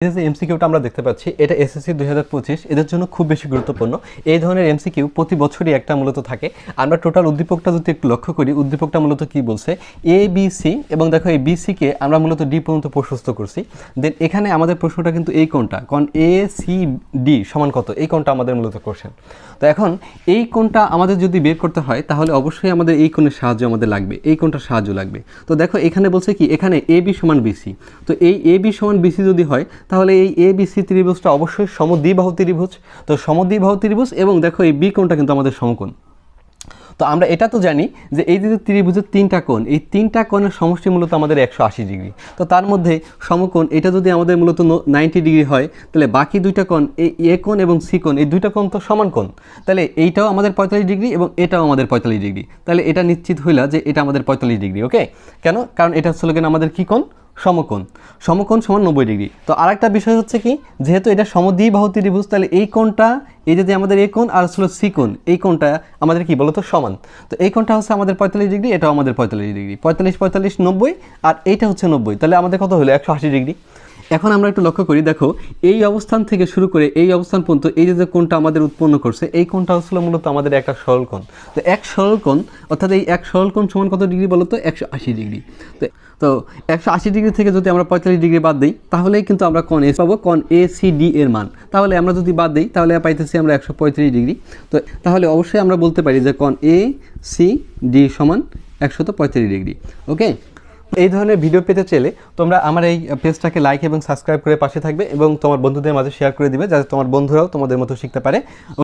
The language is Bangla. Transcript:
এই যে এমসিকিউটা আমরা দেখতে পাচ্ছি এটা এসএসসি 2025 এদের জন্য খুব বেশি গুরুত্বপূর্ণ। এই ধরনের এমসিকিউ প্রতি বছরই একটা মূলত থাকে। আমরা টোটাল উদ্দীপকটা যদি একটু লক্ষ্য করি, উদ্দীপকটা মূলত কি বলছে, এ বি সি, এবং দেখো এই বি সিকে আমরা মূলত ডি পর্যন্ত প্রশস্ত করছি। দেন এখানে আমাদের প্রশ্নটা কিন্তু এই কোণটা, কারণ এ সি ডি সমান কত, এই কোণটা আমাদের মূলত কোশ্চেন। তো এখন এই কোণটা আমাদের যদি বের করতে হয় তাহলে অবশ্যই আমাদের এই কোণের সাহায্য আমাদের লাগবে, এই কোণটার সাহায্য লাগবে। তো দেখো এখানে বলছে কি, এখানে এ বি সমান বিসি। তো এই এ বি সমান বিসি যদি হয় তাহলে এই এ বি সি ত্রিভুজটা অবশ্যই সমদ্বিবাহু ত্রিভুজ। তো সমদ্বিবাহু ত্রিভুজ, এবং দেখো এই বি কোণটা কিন্তু আমাদের সমকোণ। তো আমরা এটা তো জানি যে এই যে ত্রিভুজের তিনটা কোণ, এই তিনটা কোণের সমষ্টি মূলত আমাদের 180 ডিগ্রি। তো তার মধ্যে সমকোণ এটা যদি আমাদের মূলত 90 ডিগ্রি হয়, তাহলে বাকি দুইটা কোণ, এই এ কোণ এবং সি কোণ, এই দুইটা কোণ তো সমান কোণ। তাহলে এইটাও আমাদের 45 ডিগ্রি এবং এটাও আমাদের 45 ডিগ্রি। তাহলে এটা নিশ্চিত হইলা যে এটা আমাদের 45 ডিগ্রি। ওকে, কেন? কারণ এটা হচ্ছে কেন আমাদের কী কোণ? সমকোণ। সমকোণ সমান 90 ডিগ্রি। তো আরেকটা বিষয় হচ্ছে কি, যেহেতু এটা সমদ্বিবাহু ত্রিভুজ, তাহলে এই কোণটা, এই যে আমাদের এই কোণ আর হলো সি কোণ, এই কোণটা আমাদের কি বলতো সমান। তো এই কোণটা হচ্ছে আমাদের 45 ডিগ্রি, এটাও আমাদের 45 ডিগ্রি। 45 45 90, আর এইটা হচ্ছে 90, তাহলে আমাদের কত হলো? 180 ডিগ্রি। এখন আমরা একটু লক্ষ্য করি, দেখো এই অবস্থান থেকে শুরু করে এই অবস্থান পর্যন্ত এই যে কোণটা আমাদের উৎপন্ন করছে, এই কোণটা হচ্ছিল মূলত আমাদের একটা সরল কোণ। তো এক সরল কোণ, অর্থাৎ এই এক সরল কোণ সমান কত ডিগ্রি বলতো? 180 ডিগ্রি। তো 180 ডিগ্রি থেকে যদি আমরা 45 ডিগ্রি বাদ দিই তাহলেই কিন্তু আমরা কোণ এ পাবো, কোণ এ সি ডি এর মান। তাহলে আমরা যদি বাদ দিই তাহলে পাইতেছি আমরা 135 ডিগ্রি। তো তাহলে অবশ্যই আমরা বলতে পারি যে কোণ এ সি ডি সমান 135 ডিগ্রি। ওকে, এই ধরনের ভিডিও পেতে চাইলে তোমরা আমার এই পেজটাকে লাইক এবং সাবস্ক্রাইব করে পাশে থাকবে, এবং তোমার বন্ধুদের মাঝে শেয়ার করে দিবে, যাতে তোমার বন্ধুরাও তোমাদের মতো শিখতে পারে।